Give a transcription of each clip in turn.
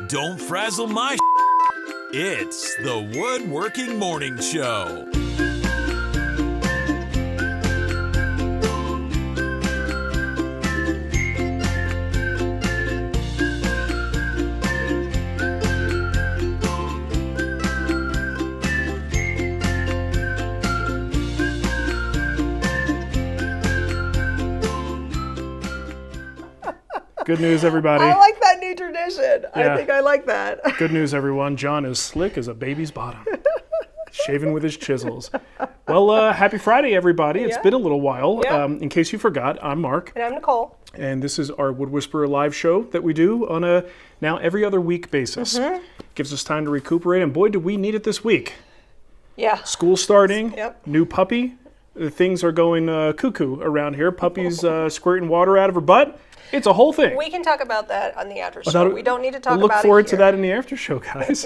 Don't frazzle my It's the Woodworking Morning Show. Good news, everybody. I like that new tradition. Yeah. I think I like that. Good news, everyone. John is slick as a baby's bottom, shaving with his chisels. Well, happy Friday, everybody. It's been a little while. Yeah. In case you forgot, I'm Mark. And I'm Nicole. And this is our Wood Whisperer live show that we do on a now every other week basis. Gives us time to recuperate, and boy, do we need it this week. Yeah. School starting, Yep. new puppy. Things are going cuckoo around here. Puppy's squirting water out of her butt. It's a whole thing. We can talk about that on the after show. We don't need to talk about it Look forward to here. that in the after show, guys.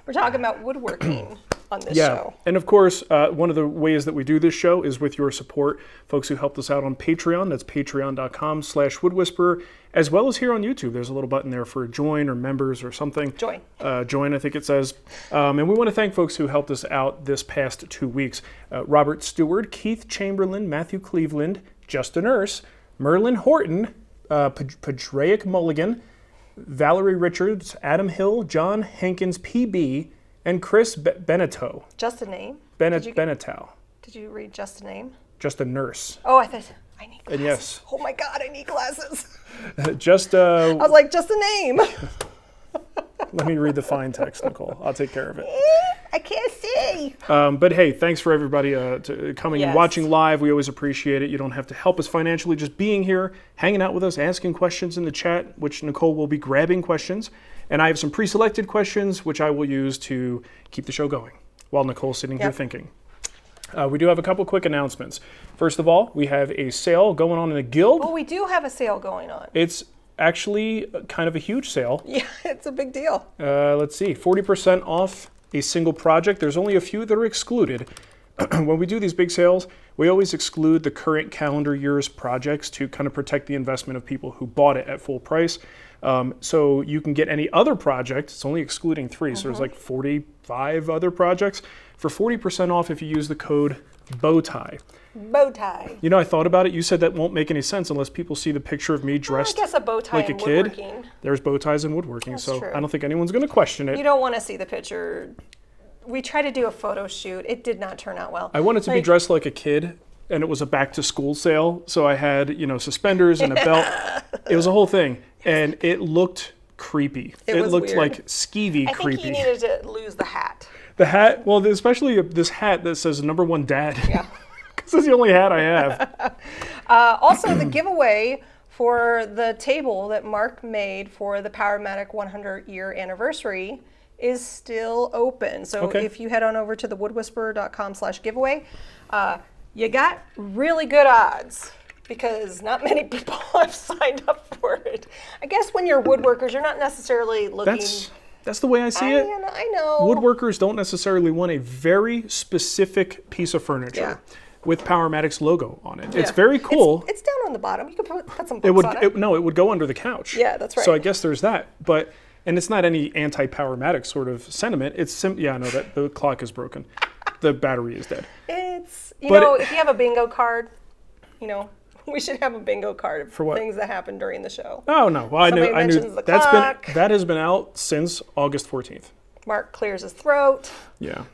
We're talking about woodworking on this Yeah, show. and of course, one of the ways that we do this show is with your support, folks who helped us out on Patreon. That's patreon.com/woodwhisperer, as well as here on YouTube. There's a little button there for join or members or something. Join. Join, I think it says. And we want to thank folks who helped us out this past 2 weeks. Robert Stewart, Keith Chamberlain, Matthew Cleveland, Justin Urs, Merlin Horton, Padraic Mulligan, Valerie Richards, Adam Hill, John Hankins PB, and Chris Beneteau. Just a name? Beneteau. Did you read just a name? Just a nurse. Oh, I thought, I need glasses. And yes. Oh my God, I need glasses. Just, I was like, just a name. let me read the fine text, Nicole. I'll take care of it. I can't see. But hey, thanks for everybody to coming and Yes. watching live. We always appreciate it. You don't have to help us financially, just being here, hanging out with us, asking questions in the chat, which Nicole will be grabbing questions. And I have some pre-selected questions, which I will use to keep the show going while Nicole's sitting here thinking. We do have a couple quick announcements. First of all, we have a sale going on in the Guild. Well, we do have a sale going on. It's actually kind of a huge sale. Yeah, it's a big deal. Let's see, 40% off a single project. There's only a few that are excluded. When we do these big sales, we always exclude the current calendar year's projects to kind of protect the investment of people who bought it at full price. So you can get any other project. It's only excluding 3, so there's like 45 other projects for 40% off if you use the code BOWTIE. Bow tie. You know, I thought about it. You said that won't make any sense unless people see the picture of me dressed I guess a bow tie like a in kid. woodworking. There's bow ties in woodworking, That's so true. I don't think anyone's going to question it. You don't want to see the picture. We tried to do a photo shoot. It did not turn out well. I wanted to be Like- dressed like a kid, and it was a back to school sale, so I had, suspenders and a belt. It was a whole thing, and it looked creepy. It was looked weird. like skeevy I creepy. think he needed to lose the hat. The hat, well, especially this hat that says #1 dad. Yeah. Because it's the only hat I have. Also, the giveaway for the table that Mark made for the Powermatic 100-year anniversary is still open. So Okay. if you head on over to the woodwhisperer.com/giveaway, you got really good odds because not many people have signed up for it. I guess when you're woodworkers, you're not necessarily looking. That's the way I see it. I know. Woodworkers don't necessarily want a very specific piece of furniture with Powermatic's logo on it. It's Yeah. very cool. It's down on the bottom. You can put some books It would on it. no, it would go under the couch. Yeah, that's right. So I guess there's that. And it's not any anti-Powermatic sort of sentiment. It's yeah, no, that the clock is broken. The battery is dead. It's But if you have a bingo card, we should have a bingo card For what? things that happen during the show. Oh no, well, I Somebody knew mentions the that clock. has been out since August 14th. Mark clears his throat. Yeah.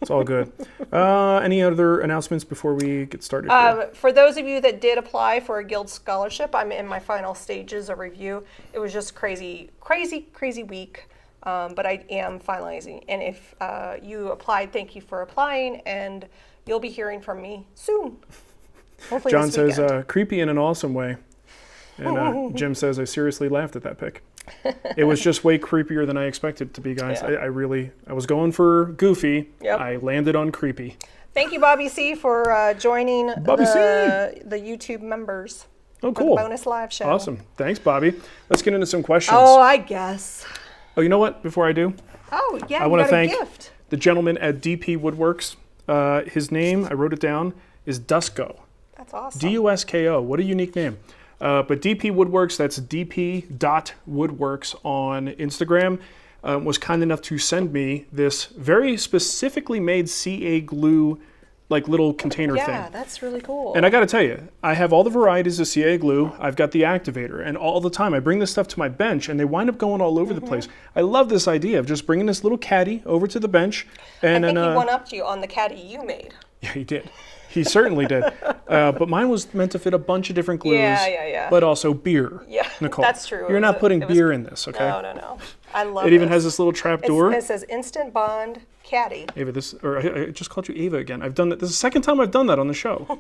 It's all good. Any other announcements before we get started here? For those of you that did apply for a Guild scholarship, I'm in my final stages of review. It was just crazy week, but I am finalizing. And if you applied, thank you for applying, and you'll be hearing from me soon. Hopefully John this says, weekend. creepy in an awesome way. And Jim says, I seriously laughed at that pic. It was just way creepier than I expected it to be, guys. Yeah. I was going for goofy. Yep. I landed on creepy. Thank you, Bobby C, for joining Bobby C. the YouTube members. Oh, For the cool. bonus live show. Awesome. Thanks, Bobby. Let's get into some questions. Oh, I guess. Oh, you know what? Before I do, Oh, yeah, I you want got to a thank gift. the gentleman at DP Woodworks. His name, I wrote it down, is Dusko. That's awesome. Dusko. What a unique name. But DP Woodworks, that's dp.woodworks on Instagram, was kind enough to send me this very specifically made CA glue, like little container thing. Yeah, that's really cool. And I got to tell you, I have all the varieties of CA glue. I've got the activator, and all the time I bring this stuff to my bench, and they wind up going all over the place. I love this idea of just bringing this little caddy over to the bench. And I think he one-upped you on the caddy you made. Yeah, he did. He certainly did. But mine was meant to fit a bunch of different glues. Yeah. But also beer. Yeah, Nicole, that's true. You're not putting beer in this, okay? No. I love it. It even has this little trap door. It says Instant Bond Caddy. Ava, I just called you Ava again. I've done that. This is the second time I've done that on the show.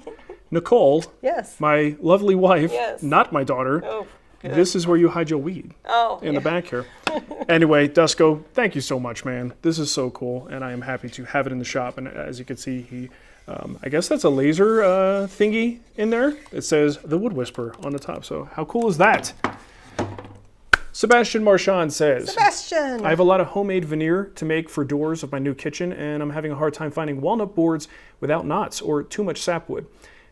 Nicole, yes, my lovely wife, yes, not my daughter. Oh, good. This is where you hide your weed. Oh, in the back here. Anyway, Dusko, thank you so much, man. This is so cool, and I am happy to have it in the shop. And as you can see, he, I guess that's a laser thingy in there. It says The Wood Whisperer on the top. So how cool is that? Sebastian Marchand says, Sebastian! I have a lot of homemade veneer to make for doors of my new kitchen, and I'm having a hard time finding walnut boards without knots or too much sapwood.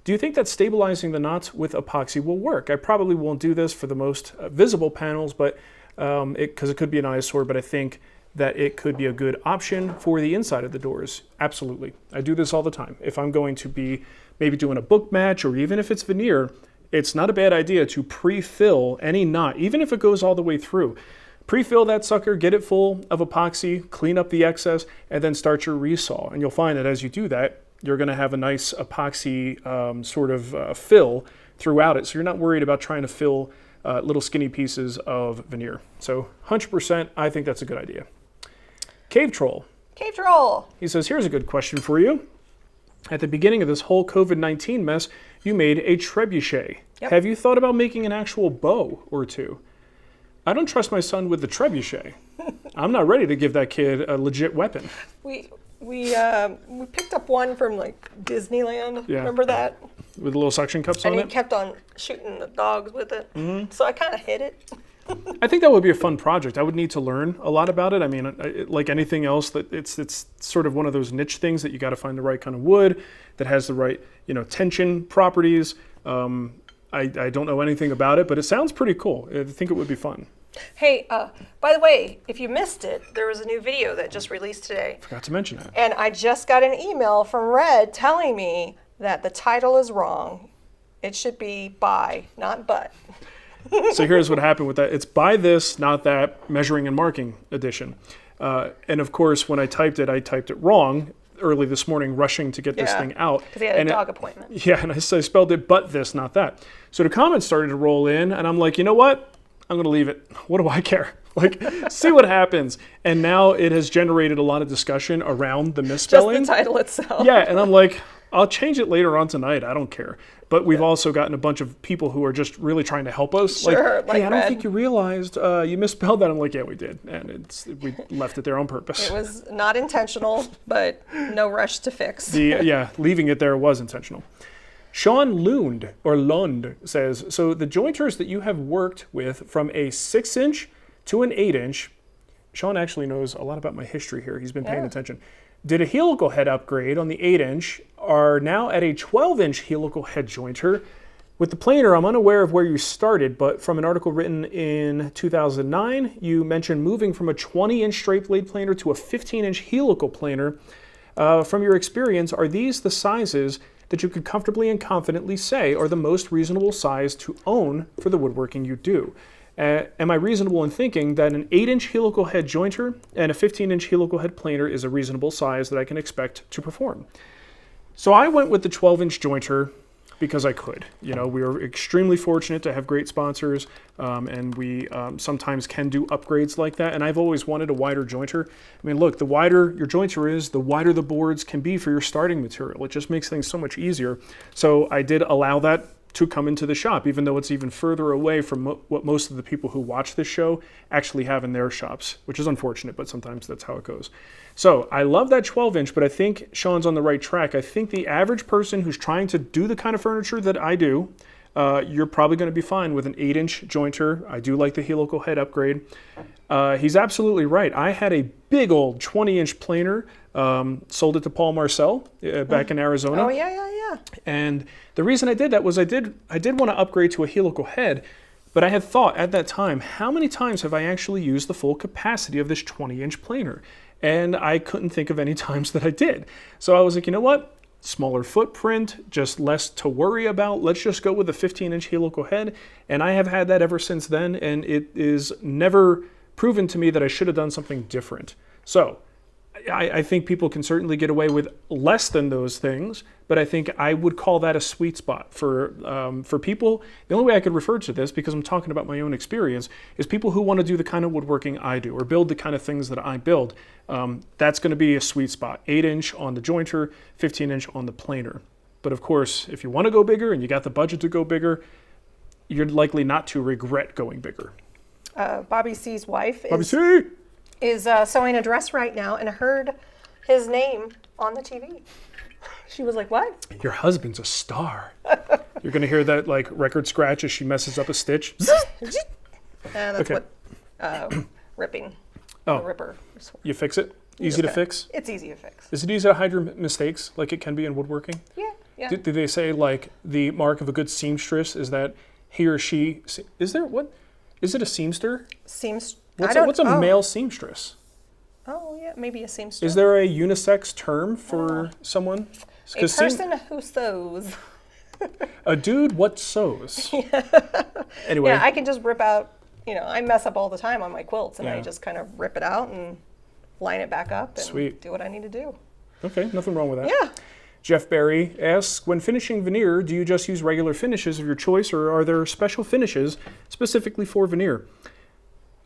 Do you think that stabilizing the knots with epoxy will work? I probably won't do this for the most visible panels, but because it could be an eyesore, but I think that it could be a good option for the inside of the doors. Absolutely. I do this all the time. If I'm going to be maybe doing a book match, or even if it's veneer, it's not a bad idea to pre-fill any knot, even if it goes all the way through. Pre-fill that sucker, get it full of epoxy, clean up the excess, and then start your resaw. And you'll find that as you do that, you're going to have a nice epoxy fill throughout it. So you're not worried about trying to fill little skinny pieces of veneer. So 100%, I think that's a good idea. Cave Troll. Cave Troll. He says, here's a good question for you. At the beginning of this whole COVID-19 mess, you made a trebuchet. Yep. Have you thought about making an actual bow or two? I don't trust my son with the trebuchet. I'm not ready to give that kid a legit weapon. We picked up one from like Disneyland. Yeah. Remember that? With the little suction cups on it? And he kept on shooting the dogs with it. Mm-hmm. So I kind of hid it. I think that would be a fun project. I would need to learn a lot about it. I mean, like anything else, that it's sort of one of those niche things that you got to find the right kind of wood that has the right, tension properties. I don't know anything about it, but it sounds pretty cool. I think it would be fun. Hey, by the way, if you missed it, there was a new video that just released today. Forgot to mention that. And I just got an email from Red telling me that the title is wrong. It should be by, not but. So here's what happened with that. It's by this, not that, measuring and marking edition. And of course, when I typed it wrong early this morning, rushing to get this thing out. Because he had a dog appointment. Yeah, and I spelled it but this, not that. So the comments started to roll in, and I'm like, you know what? I'm going to leave it. What do I care? Like, see what happens. And now it has generated a lot of discussion around the misspelling. Just the title itself. Yeah, and I'm like, I'll change it later on tonight. I don't care. But we've also gotten a bunch of people who are just really trying to help us. Sure, hey, I don't think you realized you misspelled that. I'm like, yeah, we did. And we left it there on purpose. It was not intentional, but no rush to fix. Leaving it there was intentional. Sean Lund says, so the jointers that you have worked with from a 6-inch to an 8-inch, Sean actually knows a lot about my history here. He's been paying attention. Did a helical head upgrade on the 8-inch, are now at a 12-inch helical head jointer. With the planer, I'm unaware of where you started, but from an article written in 2009, you mentioned moving from a 20-inch straight blade planer to a 15-inch helical planer. From your experience, are these the sizes that you could comfortably and confidently say are the most reasonable size to own for the woodworking you do? Am I reasonable in thinking that an 8-inch helical head jointer and a 15-inch helical head planer is a reasonable size that I can expect to perform? So I went with the 12-inch jointer because I could. We are extremely fortunate to have great sponsors, and we sometimes can do upgrades like that. And I've always wanted a wider jointer. I mean, look, the wider your jointer is, the wider the boards can be for your starting material. It just makes things so much easier. So I did allow that to come into the shop, even though it's even further away from what most of the people who watch this show actually have in their shops, which is unfortunate, but sometimes that's how it goes. So I love that 12-inch, but I think Sean's on the right track. I think the average person who's trying to do the kind of furniture that I do, you're probably going to be fine with an 8-inch jointer. I do like the helical head upgrade. He's absolutely right. I had a big old 20-inch planer Sold it to Paul Marcel back in Arizona. Oh, yeah. And the reason I did that was I did want to upgrade to a helical head, but I had thought at that time, how many times have I actually used the full capacity of this 20-inch planer? And I couldn't think of any times that I did. So I was like, you know what? Smaller footprint, just less to worry about. Let's just go with a 15-inch helical head. And I have had that ever since then, and it is never proven to me that I should have done something different. So I think people can certainly get away with less than those things, but I think I would call that a sweet spot for people. The only way I could refer to this, because I'm talking about my own experience, is people who want to do the kind of woodworking I do or build the kind of things that I build. That's going to be a sweet spot. 8-inch on the jointer, 15-inch on the planer. But of course, if you want to go bigger and you got the budget to go bigger, you're likely not to regret going bigger. Bobby C's wife is sewing a dress right now and heard his name on the TV. She was like, what? Your husband's a star. You're going to hear that like record scratch as she messes up a stitch. That's Okay. what ripping. Oh. The ripper. You fix it? Easy to fix? It's easy to fix. Is it easy to hide your mistakes like it can be in woodworking? Yeah. Do they say like the mark of a good seamstress is that he or she, is there, what? Is it a seamster? What's a male seamstress? Oh, yeah, maybe a seamstress. Is there a unisex term for someone? A person who sews. A dude what sews? Anyway. Yeah, I can just rip out, I mess up all the time on my quilts, and Yeah. I just kind of rip it out and line it back up and Sweet. do what I need to do. Okay, nothing wrong with that. Yeah. Jeff Barry asks, when finishing veneer, do you just use regular finishes of your choice, or are there special finishes specifically for veneer?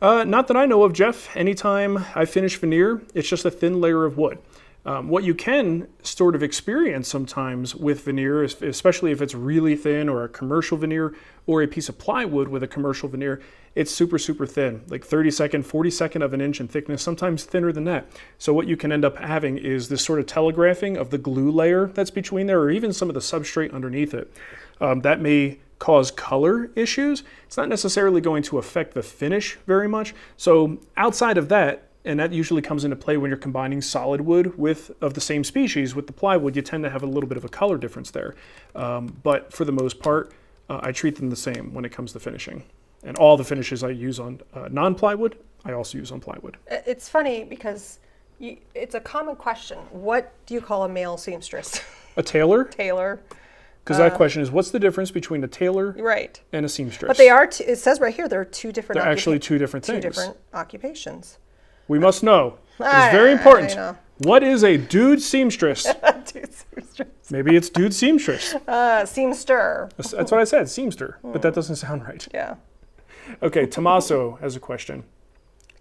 Not that I know of, Jeff. Anytime I finish veneer, it's just a thin layer of wood. What you can sort of experience sometimes with veneer, especially if it's really thin or a commercial veneer or a piece of plywood with a commercial veneer, it's super, super thin, like 32nd, 42nd of an inch in thickness, sometimes thinner than that. So what you can end up having is this sort of telegraphing of the glue layer that's between there, or even some of the substrate underneath it. That may cause color issues. It's not necessarily going to affect the finish very much. So outside of that, and that usually comes into play when you're combining solid wood of the same species with the plywood, you tend to have a little bit of a color difference there. But for the most part, I treat them the same when it comes to finishing. And all the finishes I use on non-plywood, I also use on plywood. It's funny because it's a common question. What do you call a male seamstress? A tailor? Tailor. Because that question is, what's the difference between a tailor Right. and a seamstress? But they are, it says right here, there are two different They're actually two different things. Two different occupations. We must know. It's very important. I know. What is a dude seamstress? Dude seamstress. Maybe it's dude seamstress. Seamster. That's what I said, seamster. But that doesn't sound right. Yeah. Okay, Tommaso has a question.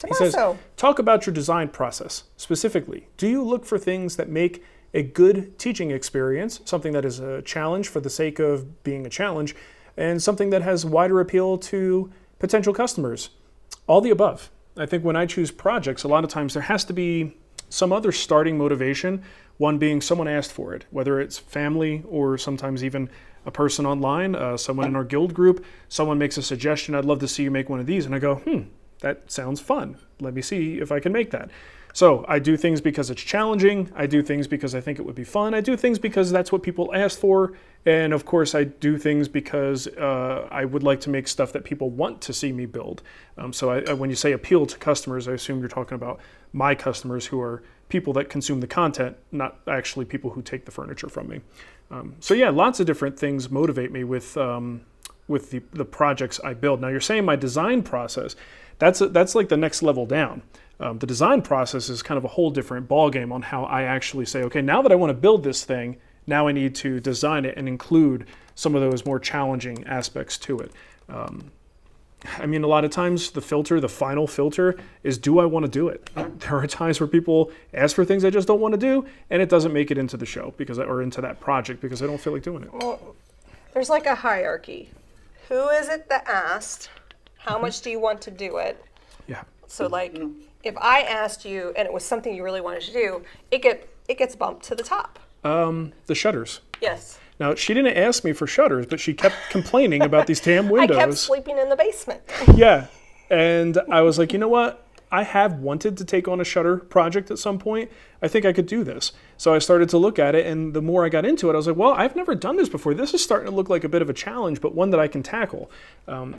He says, talk about your design process. Specifically, do you look for things that make a good teaching experience, something that is a challenge for the sake of being a challenge, and something that has wider appeal to potential customers? All the above. I think when I choose projects, a lot of times there has to be some other starting motivation, one being someone asked for it, whether it's family or sometimes even a person online, someone in our guild group, someone makes a suggestion, I'd love to see you make one of these, and I go, that sounds fun. Let me see if I can make that. So I do things because it's challenging. I do things because I think it would be fun. I do things because that's what people ask for. And of course, I do things because I would like to make stuff that people want to see me build. So when you say appeal to customers, I assume you're talking about my customers who are people that consume the content, not actually people who take the furniture from me. So yeah, lots of different things motivate me with the projects I build. Now you're saying my design process, that's like the next level down. The design process is kind of a whole different ballgame on how I actually say, okay, now that I want to build this thing, now I need to design it and include some of those more challenging aspects to it. I mean, a lot of times the final filter is, do I want to do it? There are times where people ask for things I just don't want to do, and it doesn't make it into the show or into that project because I don't feel like doing it. Well, there's like a hierarchy. Who is it that asked? How much do you want to do it? Yeah. So like, if I asked you and it was something you really wanted to do, it gets bumped to the top. The shutters. Yes. Now, she didn't ask me for shutters, but she kept complaining about these damn windows. I kept sleeping in the basement. Yeah. And I was like, you know what? I have wanted to take on a shutter project at some point. I think I could do this. So I started to look at it, and the more I got into it, I was like, well, I've never done this before. This is starting to look like a bit of a challenge, but one that I can tackle.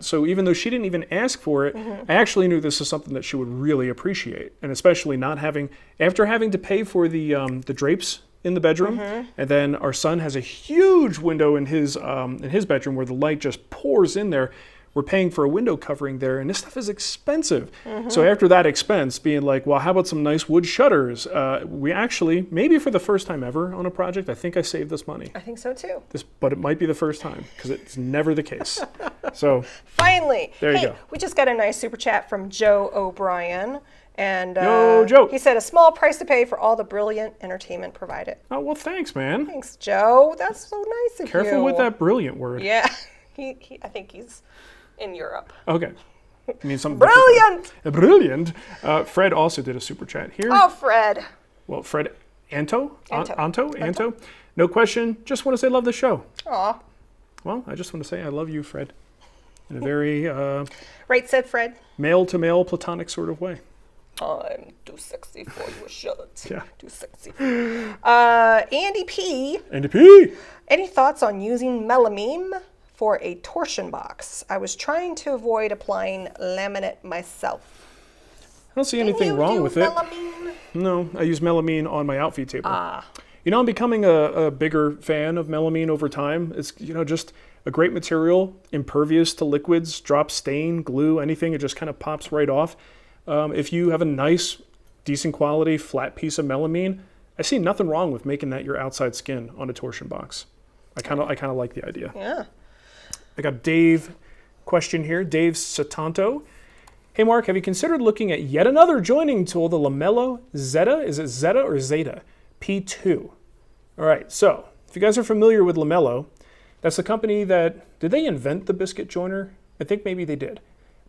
So even though she didn't even ask for it, I actually knew this is something that she would really appreciate, and especially not having, after having to pay for the drapes in the bedroom, and then our son has a huge window in his bedroom where the light just pours in there. We're paying for a window covering there, and this stuff is expensive. So after that expense, being like, well, how about some nice wood shutters? We actually, maybe for the first time ever on a project, I think I saved this money. I think so too. But it might be the first time, because it's never the case. So finally, there you go. We just got a nice super chat from Joe O'Brien. And Yo, Joe. He said a small price to pay for all the brilliant entertainment provided. Oh, well, thanks, man. Thanks, Joe. That's so nice of you. Careful with that brilliant word. Yeah, I think he's in Europe. Okay. I mean something Brilliant! Brilliant. Fred also did a super chat here. Oh, Fred. Well, Fred Anto? Anto. Anto? No question. Just want to say love the show. Aw. Well, I just want to say I love you, Fred. In a very Right, said Fred. male-to-male platonic sort of way. I'm too sexy for your shirt. Yeah. Too sexy. Andy P. Andy P. Any thoughts on using melamine for a torsion box? I was trying to avoid applying laminate myself. I don't see anything wrong with melamine? it. No, I use melamine on my outfeed table. You know, I'm becoming a bigger fan of melamine over time. It's, you know, just a great material, impervious to liquids, drop stain, glue, anything. It just kind of pops right off. If you have a nice, decent quality, flat piece of melamine, I see nothing wrong with making that your outside skin on a torsion box. I kind of like the idea. Yeah. I got Dave question here. Dave Satanto. Hey Mark, have you considered looking at yet another joining tool, the Lamello Zeta? Is it Zeta or Zeta? P2. All right, so if you guys are familiar with Lamello, that's the company that, did they invent the biscuit joiner? I think maybe they did.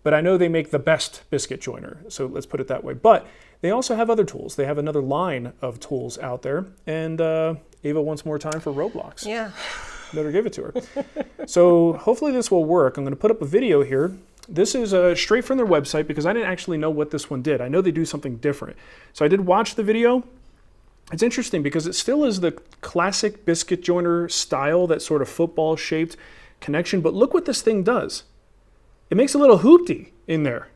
But I know they make the best biscuit joiner, so let's put it that way. But they also have other tools. They have another line of tools out there. And Ava wants more time for Roblox. Yeah. Better give it to her. So hopefully this will work. I'm going to put up a video here. This is straight from their website because I didn't actually know what this one did. I know they do something different. So I did watch the video. It's interesting because it still is the classic biscuit joiner style, that sort of football-shaped connection. But look what this thing does. It makes a little hoopty in there,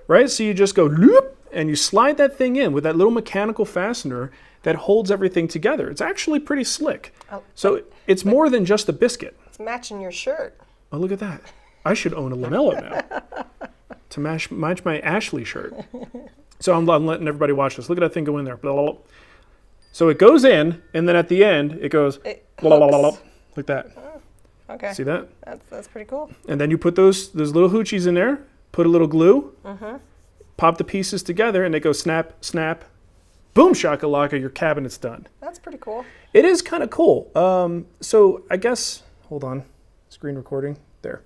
right? So you just go loop, and you slide that thing in with that little mechanical fastener that holds everything together. It's actually pretty slick. So it's more than just a biscuit. It's matching your shirt. Oh, look at that. I should own a Lamello now to match my Ashley shirt. So I'm letting everybody watch this. Look at that thing go in there. Blah, blah, blah. So it goes in, and then at the end, it goes blah, blah, blah, blah, like that. Okay. See that? That's pretty cool. And then you put those little hoochies in there, put a little glue, pop the pieces together, and they go snap, snap, boom, shakalaka, your cabinet's done. That's pretty cool. It is kind of cool. So I guess, hold on, screen recording, there.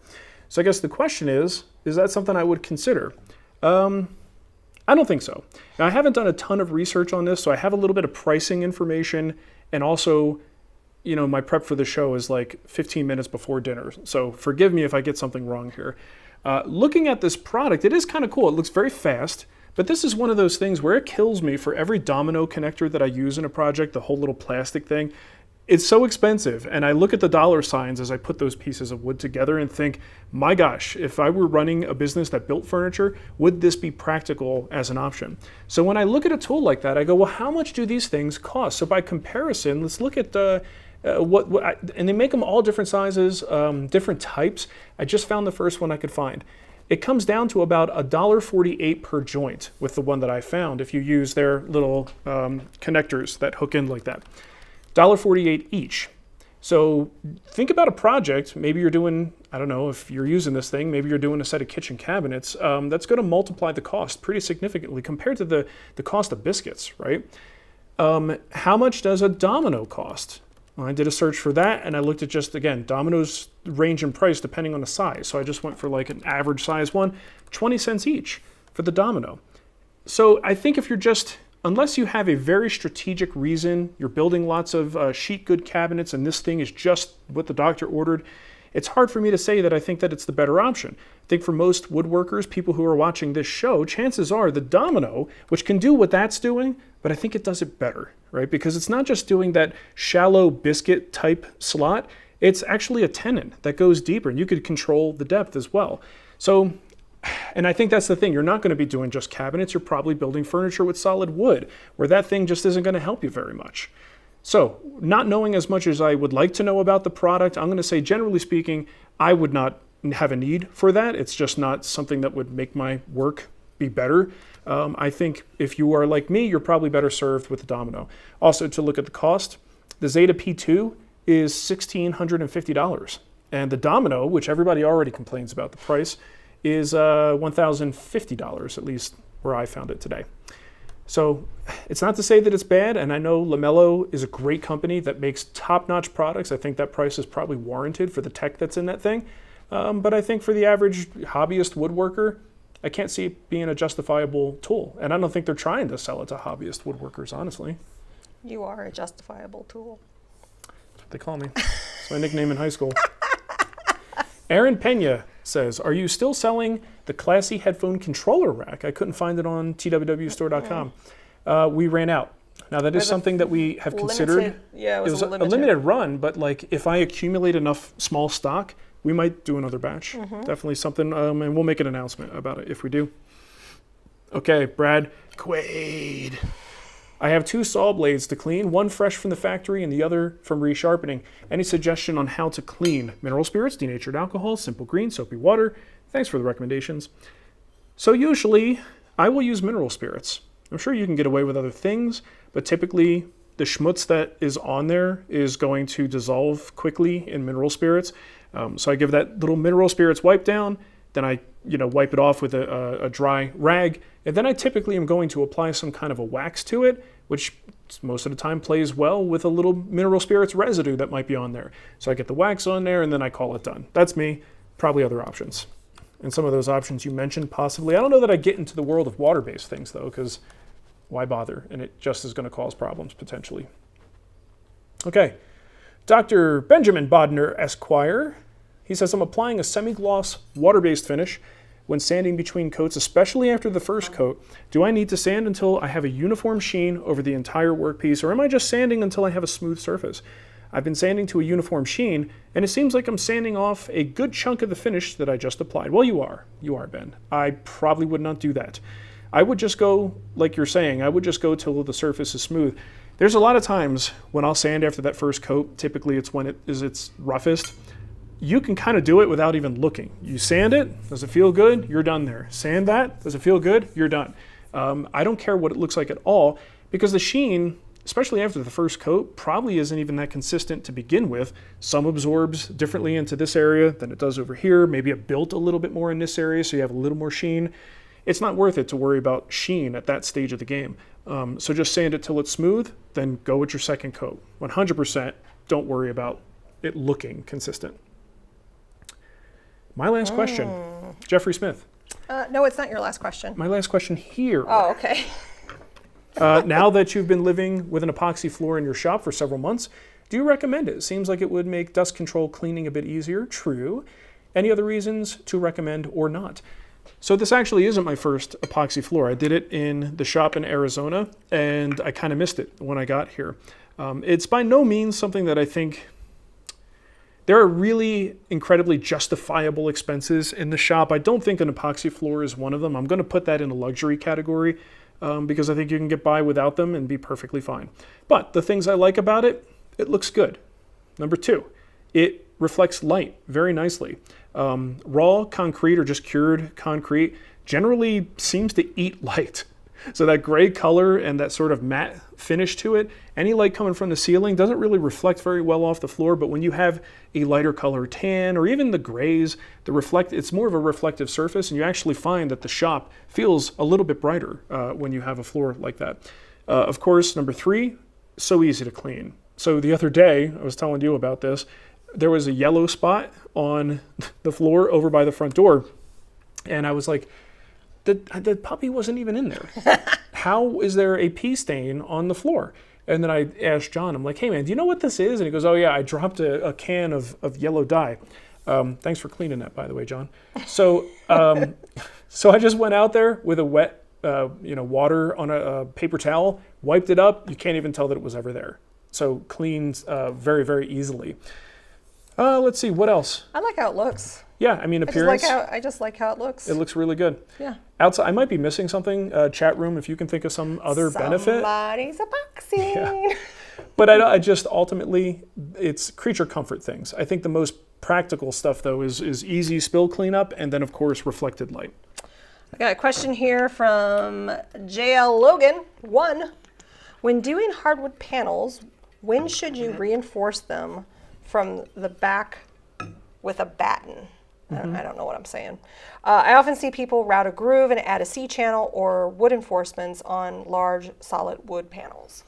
So I guess the question is that something I would consider? I don't think so. Now, I haven't done a ton of research on this, so I have a little bit of pricing information, and also, you know, my prep for the show is like 15 minutes before dinner, so forgive me if I get something wrong here. Looking at this product, it is kind of cool. It looks very fast, but this is one of those things where it kills me for every domino connector that I use in a project, the whole little plastic thing. It's so expensive, and I look at the dollar signs as I put those pieces of wood together and think, my gosh, if I were running a business that built furniture, would this be practical as an option? So when I look at a tool like that, I go, well, how much do these things cost? So by comparison, let's look at and they make them all different sizes, different types. I just found the first one I could find. It comes down to about $1.48 per joint with the one that I found if you use their little connectors that hook in like that. $1.48 each. So think about a project. Maybe you're doing, I don't know, if you're using this thing, maybe you're doing a set of kitchen cabinets. That's going to multiply the cost pretty significantly compared to the cost of biscuits, right? How much does a domino cost? Well, I did a search for that, and I looked at just, again, dominoes range in price depending on the size. So I just went for like an average size one, 20 cents each for the domino. So I think if you're just, unless you have a very strategic reason, you're building lots of sheet good cabinets and this thing is just what the doctor ordered, it's hard for me to say that I think that it's the better option. I think for most woodworkers, people who are watching this show, chances are the domino, which can do what that's doing, but I think it does it better, right? Because it's not just doing that shallow biscuit type slot, it's actually a tenon that goes deeper, and you could control the depth as well. So, and I think that's the thing, you're not going to be doing just cabinets, you're probably building furniture with solid wood, where that thing just isn't going to help you very much. So, not knowing as much as I would like to know about the product, I'm going to say, generally speaking, I would not have a need for that. It's just not something that would make my work be better. I think if you are like me, you're probably better served with the domino. Also, to look at the cost, the Zeta P2 is $1,650. And the domino, which everybody already complains about the price, is $1,050, at least where I found it today. So it's not to say that it's bad, and I know Lamello is a great company that makes top-notch products. I think that price is probably warranted for the tech that's in that thing. But I think for the average hobbyist woodworker, I can't see it being a justifiable tool. And I don't think they're trying to sell it to hobbyist woodworkers, honestly. You are a justifiable tool. That's what they call me. It's my nickname in high school. Aaron Pena says, are you still selling the classy headphone controller rack? I couldn't find it on TWWstore.com. We ran out. Now that is something that we have considered. Yeah, it was a limited run, but like if I accumulate enough small stock, we might do another batch. Definitely something, and we'll make an announcement about it if we do. Okay, Brad Quaid. I have 2 saw blades to clean, one fresh from the factory and the other from resharpening. Any suggestion on how to clean? Mineral spirits, denatured alcohol, simple green, soapy water. Thanks for the recommendations. So usually I will use mineral spirits. I'm sure you can get away with other things, but typically the schmutz that is on there is going to dissolve quickly in mineral spirits. So I give that little mineral spirits wipe down, then I wipe it off with a dry rag, and then I typically am going to apply some kind of a wax to it, which most of the time plays well with a little mineral spirits residue that might be on there. So I get the wax on there and then I call it done. That's me. Probably other options. And some of those options you mentioned possibly. I don't know that I get into the world of water-based things though, because why bother? And it just is going to cause problems potentially. Okay. Dr. Benjamin Bodner, Esquire. He says, I'm applying a semi-gloss water-based finish when sanding between coats, especially after the first coat. Do I need to sand until I have a uniform sheen over the entire workpiece, or am I just sanding until I have a smooth surface? I've been sanding to a uniform sheen, and it seems like I'm sanding off a good chunk of the finish that I just applied. Well, you are, Ben. I probably would not do that. I would just go, like you're saying, I would just go till the surface is smooth. There's a lot of times when I'll sand after that first coat, typically it's when it is its roughest. You can kind of do it without even looking. You sand it, does it feel good? You're done there. Sand that, does it feel good? You're done. I don't care what it looks like at all, because the sheen, especially after the first coat, probably isn't even that consistent to begin with. Some absorbs differently into this area than it does over here. Maybe it built a little bit more in this area, so you have a little more sheen. It's not worth it to worry about sheen at that stage of the game. So just sand it till it's smooth, then go with your second coat. 100% don't worry about it looking consistent. My last question, Jeffrey Smith. No, it's not your last question. My last question here. Oh, okay. Now that you've been living with an epoxy floor in your shop for several months, do you recommend it? It seems like it would make dust control cleaning a bit easier. True. Any other reasons to recommend or not? So this actually isn't my first epoxy floor. I did it in the shop in Arizona, and I kind of missed it when I got here. It's by no means something that I think... There are really incredibly justifiable expenses in the shop. I don't think an epoxy floor is one of them. I'm going to put that in a luxury category because I think you can get by without them and be perfectly fine. But the things I like about it, it looks good. Number 2, it reflects light very nicely. Raw concrete or just cured concrete generally seems to eat light. So that gray color and that sort of matte finish to it, any light coming from the ceiling doesn't really reflect very well off the floor, but when you have a lighter color tan or even the grays, it's more of a reflective surface, and you actually find that the shop feels a little bit brighter when you have a floor like that. Of course, number 3, so easy to clean. So the other day, I was telling you about this, there was a yellow spot on the floor over by the front door, and I was like, the puppy wasn't even in there. How is there a pee stain on the floor? And then I asked John, I'm like, hey man, do you know what this is? And he goes, oh yeah, I dropped a can of yellow dye. Thanks for cleaning that, by the way, John. So, so I just went out there with a wet, water on a paper towel, wiped it up. You can't even tell that it was ever there. So cleans very, very easily. Let's see, what else? I like how it looks. Yeah, I mean, appearance. I just like how it looks. It looks really good. Yeah. Outside, I might be missing something. Chat room, if you can think of some other benefit. Somebody's epoxy. Yeah. But I just ultimately, it's creature comfort things. I think the most practical stuff, though, is easy spill cleanup and then, of course, reflected light. I got a question here from JL Logan. 1, when doing hardwood panels, when should you reinforce them from the back with a batten? I don't know what I'm saying. I often see people route a groove and add a C-channel or wood reinforcements on large solid wood panels.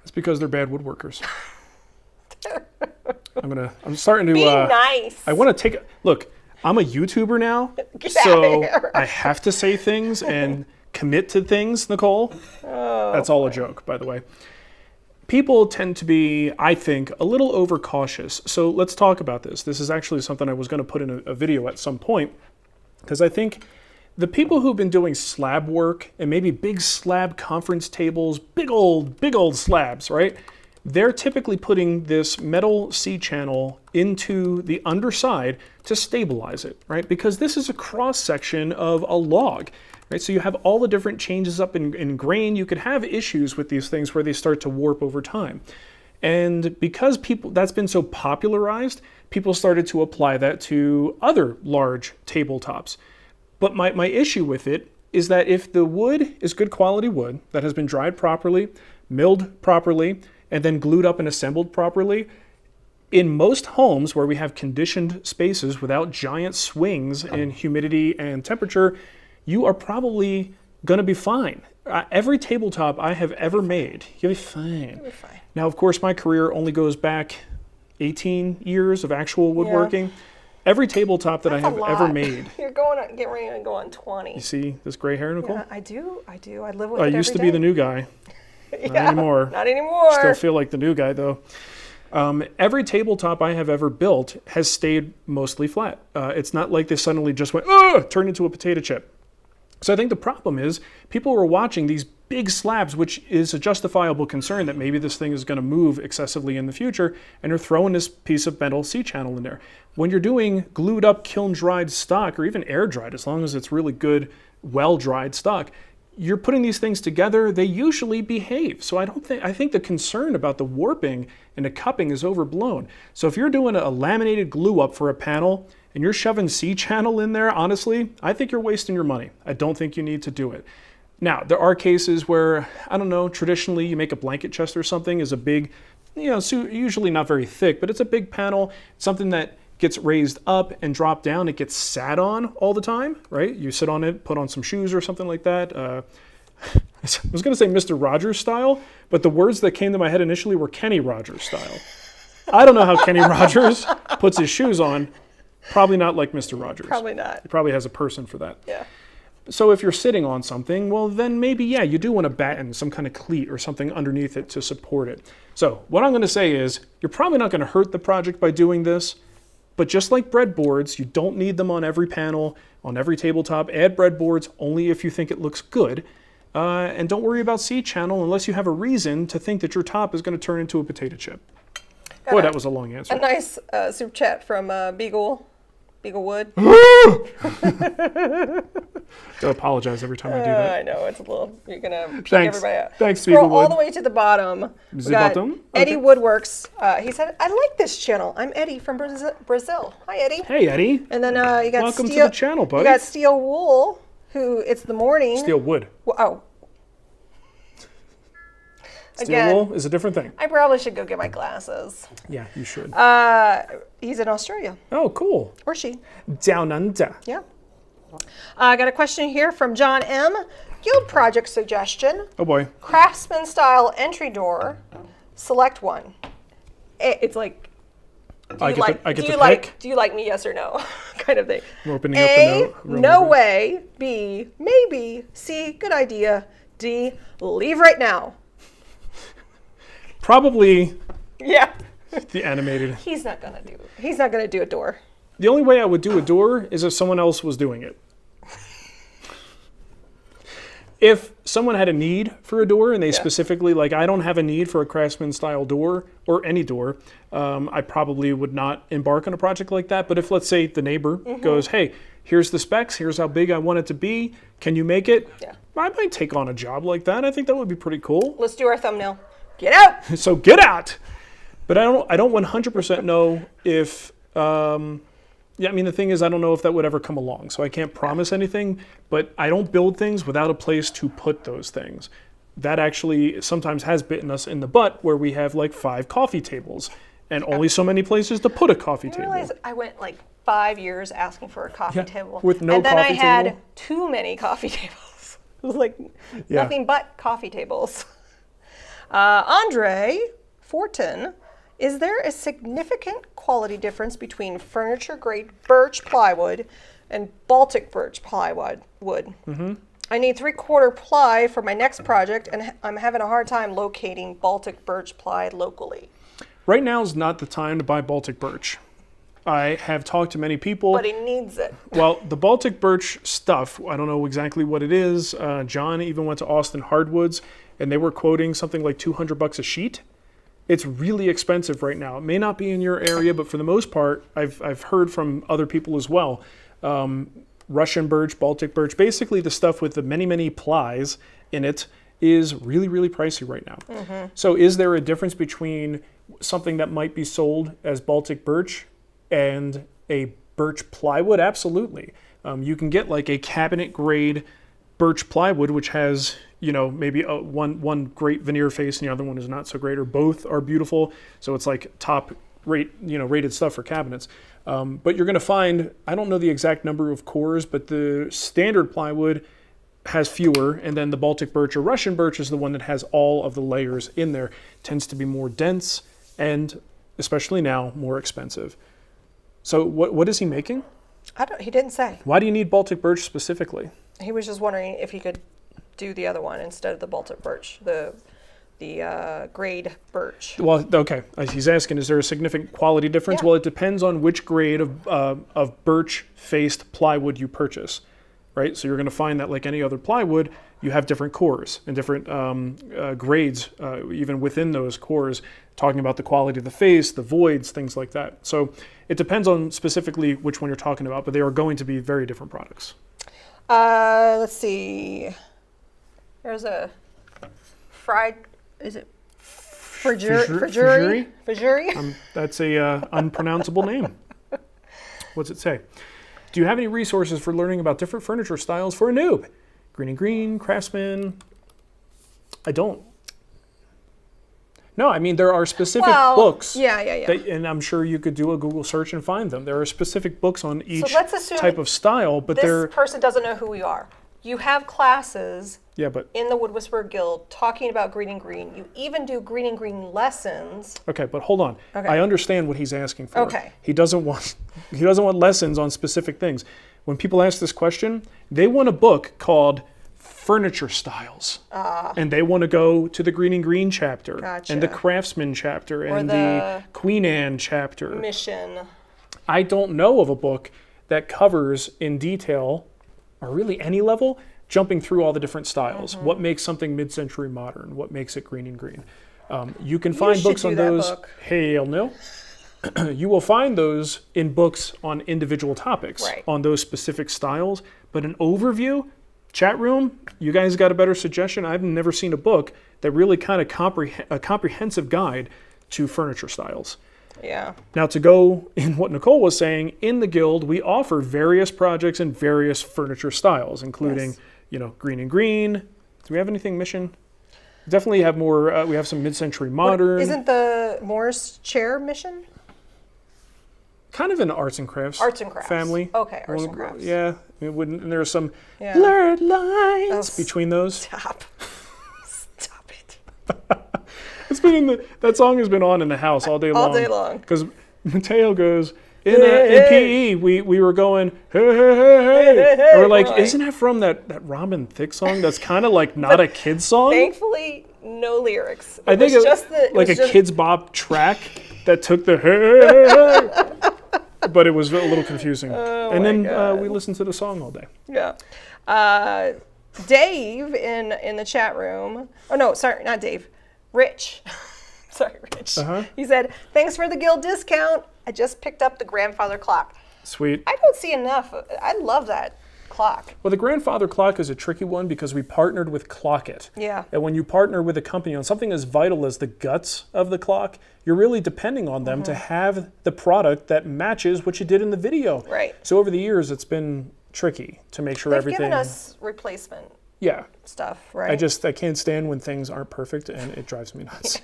It's because they're bad woodworkers. I'm starting to be nice. I want to take look. I'm a YouTuber now, so I have to say things and commit to things, Nicole. That's all a joke, by the way. People tend to be, I think, a little overcautious. So let's talk about this. This is actually something I was going to put in a video at some point, because I think the people who've been doing slab work and maybe big slab conference tables, big old slabs, right? They're typically putting this metal C-channel into the underside to stabilize it, right? Because this is a cross section of a log, right? So you have all the different changes up in grain. You could have issues with these things where they start to warp over time. And because that's been so popularized, people started to apply that to other large tabletops. But my issue with it is that if the wood is good quality wood that has been dried properly, milled properly, and then glued up and assembled properly, in most homes where we have conditioned spaces without giant swings in humidity and temperature, you are probably going to be fine. Every tabletop I have ever made, you'll be fine. You'll be fine. Now, of course, my career only goes back 18 years of actual woodworking. Yeah. Every tabletop that I have ever made. You're getting ready to go on 20. You see this gray hair, Nicole? Yeah, I do. I live with it I used to be the new guy. Yeah, not anymore. Not anymore. Still feel like the new guy, though. Every tabletop I have ever built has stayed mostly flat. It's not like they suddenly just went, turned into a potato chip. So I think the problem is people were watching these big slabs, which is a justifiable concern that maybe this thing is going to move excessively in the future, and they're throwing this piece of metal C-channel in there. When you're doing glued up, kiln-dried stock, or even air-dried, as long as it's really good, well-dried stock, you're putting these things together, they usually behave. So I think the concern about the warping and the cupping is overblown. So if you're doing a laminated glue up for a panel and you're shoving C-channel in there, honestly, I think you're wasting your money. I don't think you need to do it. Now, there are cases where, I don't know, traditionally you make a blanket chest or something is a big, usually not very thick, but it's a big panel, something that gets raised up and dropped down. It gets sat on all the time, right? You sit on it, put on some shoes or something like that. I was going to say Mr. Rogers style, but the words that came to my head initially were Kenny Rogers style. I don't know how Kenny Rogers puts his shoes on. Probably not like Mr. Rogers. Probably not. He probably has a person for that. Yeah. So if you're sitting on something, well, then maybe, yeah, you do want to batten some kind of cleat or something underneath it to support it. So what I'm going to say is you're probably not going to hurt the project by doing this. But just like breadboards, you don't need them on every panel, on every tabletop. Add breadboards only if you think it looks good. And don't worry about C-channel unless you have a reason to think that your top is going to turn into a potato chip. Boy, that was a long answer. A nice super chat from Beaglewood. I apologize every time I do that. I know, it's a little, you're going to peek Thanks. everybody out. Thanks, Scroll Beaglewood. all the way to the bottom. We got Eddie Woodworks. He said, I like this channel. I'm Eddie from Brazil. Hi, Eddie. Hey, Eddie. And then you got Welcome to the channel, buddy. You got Steel Wool, who it's the morning. Steel Wood. Oh. Steel wool is a different thing. I probably should go get my glasses. Yeah, you should. He's in Australia. Oh, cool. Or she. Down under. Yeah. I got a question here from John M. Guild project suggestion. Oh boy. Craftsman style entry door. Select one. It's like, I get to pick? Do you like me, yes or no? Kind of thing. We're opening A, up the no way. B, maybe. C, good idea. D, leave right now. Probably Yeah. the animated. He's not gonna do a door. The only way I would do a door is if someone else was doing it. If someone had a need for a door and they specifically, like I don't have a need for a craftsman style door or any door, I probably would not embark on a project like that. But if, let's say, the neighbor goes, hey, here's the specs, here's how big I want it to be, can you make it? Yeah. I might take on a job like that. I think that would be pretty cool. Let's do our thumbnail. Get out! So get out! But I don't 100% know if, yeah, I mean, the thing is, I don't know if that would ever come along, so I can't promise anything, but I don't build things without a place to put those things. That actually sometimes has bitten us in the butt, where we have like 5 coffee tables and only so many places to put a coffee table. I realized I went like 5 years asking for a coffee table. With no and then coffee I had table? too many coffee tables. It was like nothing but coffee tables. Andre Fortin, is there a significant quality difference between furniture-grade birch plywood and Baltic birch plywood? I need 3/4 ply for my next project, and I'm having a hard time locating Baltic birch ply locally. Right now is not the time to buy Baltic birch. I have talked to many people. But he needs it. Well, the Baltic birch stuff, I don't know exactly what it is. John even went to Austin Hardwoods, and they were quoting something like $200 a sheet. It's really expensive right now. It may not be in your area, but for the most part, I've heard from other people as well. Russian birch, Baltic birch, basically the stuff with the many plies in it is really, really pricey right now. So is there a difference between something that might be sold as Baltic birch and a birch plywood? Absolutely. You can get like a cabinet grade birch plywood, which has, you know, maybe one great veneer face and the other one is not so great, or both are beautiful. So it's like top rate, rated stuff for cabinets. But you're going to find, I don't know the exact number of cores, but the standard plywood has fewer, and then the Baltic birch or Russian birch is the one that has all of the layers in there. Tends to be more dense and, especially now, more expensive. So what is he making? He didn't say. Why do you need Baltic birch specifically? He was just wondering if he could do the other one instead of the Baltic birch, the grade birch. Well, okay. He's asking, is there a significant quality difference? Yeah. Well, it depends on which grade of birch-faced plywood you purchase, right? So you're going to find that, like any other plywood, you have different cores and different grades, even within those cores, talking about the quality of the face, the voids, things like that. So it depends on specifically which one you're talking about, but they are going to be very different products. Let's see. There's a fried, is it Fajuri? That's a unpronounceable name. What's it say? Do you have any resources for learning about different furniture styles for a noob? Green and Green, Craftsman. I don't. No, I mean, there are specific books. Yeah. And I'm sure you could do a Google search and find them. There are specific books on each let's assume type of style, but this person doesn't know who we are. You have classes but in the Wood Whisperer Guild talking about Green and Green. You even do Green and Green lessons. Okay, but hold on. Okay. I understand what he's asking for. Okay. He doesn't want lessons on specific things. When people ask this question, they want a book called Furniture Styles. And they want to go to the Green and Green chapter. Gotcha. And the Craftsman chapter and the Queen Anne chapter. Mission. I don't know of a book that covers in detail, or really any level, jumping through all the different styles. What makes something mid-century modern? What makes it Green and Green? You can find books on those. Hell no. You will find those in books on individual topics, on those specific styles. But an overview, chat room, you guys got a better suggestion? I've never seen a book that really kind of a comprehensive guide to furniture styles. Yeah. Now, to go in what Nicole was saying, in the Guild, we offer various projects and various furniture styles, including, Green and Green. Do we have anything Mission? Definitely have more. We have some mid-century modern. Isn't the Morris chair Mission? Kind of an arts and crafts. Arts and crafts family. Okay, arts and crafts. Yeah, it wouldn't. And there are some blurred lines between those. Stop it. It's been that song has been on in the house all day long. All day long. Because Mateo goes, in PE, we were going, hey. And we're like, isn't that from that Robin Thicke song that's kind of like not a kid's song? Thankfully, no lyrics. I think it was just a Kids Bop track that took the hey. but it was a little confusing. Oh and my then God. we listened to the song all day. Yeah. Dave in the chat room. Oh no, sorry, not Dave. Rich. Sorry, Rich. He said, "Thanks for the guild discount. I just picked up the grandfather clock." Sweet. I don't see enough. I love that clock. Well, the grandfather clock is a tricky one because we partnered with Clockit. Yeah. And when you partner with a company on something as vital as the guts of the clock, you're really depending on them to have the product that matches what you did in the video. Right. So over the years, it's been tricky to make sure They've everything. given us replacement Yeah. stuff, right? I can't stand when things aren't perfect, and it drives me nuts.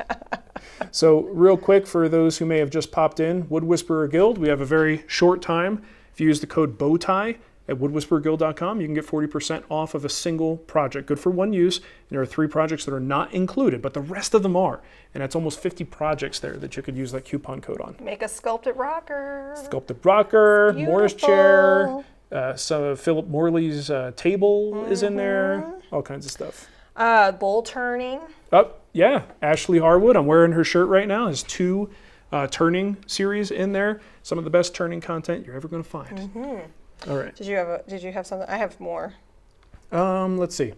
So real quick, for those who may have just popped in, Wood Whisperer Guild, we have a very short time. If you use the code BOWTIE at woodwhispererguild.com, you can get 40% off of a single project. Good for one use. And there are 3 projects that are not included, but the rest of them are. And that's almost 50 projects there that you could use that coupon code on. Make a sculpted rocker. Sculpted rocker, Morris chair, Beautiful. some of Philip Morley's table is in there, all kinds of stuff. Bowl turning. Oh, yeah, Ashley Harwood. I'm wearing her shirt right now. There's 2 turning series in there. Some of the best turning content you're ever going to find. All right. Did you have something? I have more. Let's see.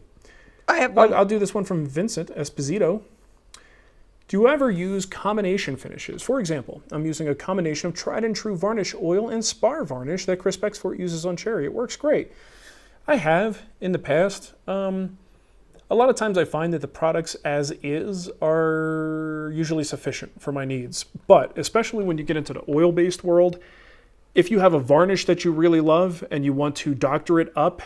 I have one. I'll do this one from Vincent Esposito. Do you ever use combination finishes? For example, I'm using a combination of tried and true varnish oil and spar varnish that Chris Bexford uses on cherry. It works great. I have in the past. A lot of times I find that the products as is are usually sufficient for my needs. But especially when you get into the oil-based world, if you have a varnish that you really love and you want to doctor it up,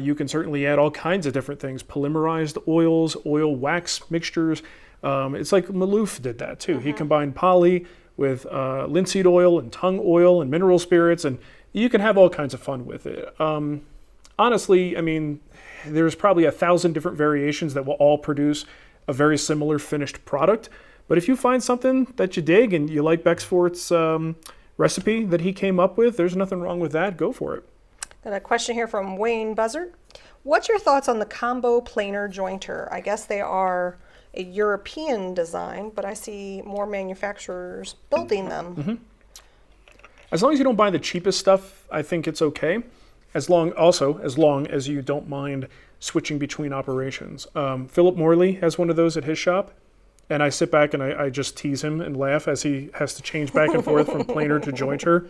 you can certainly add all kinds of different things. Polymerized oils, oil wax mixtures. It's like Maloof did that too. He combined poly with linseed oil and tung oil and mineral spirits, and you can have all kinds of fun with it. Honestly, I mean, there's probably 1,000 different variations that will all produce a very similar finished product. But if you find something that you dig and you like Bexfort's recipe that he came up with, there's nothing wrong with that. Go for it. Got a question here from Wayne Buzzard. What's your thoughts on the combo planer jointer? I guess they are a European design, but I see more manufacturers building them. As long as you don't buy the cheapest stuff, I think it's okay. As long as you don't mind switching between operations. Philip Morley has one of those at his shop, and I sit back and I just tease him and laugh as he has to change back and forth from planer to jointer.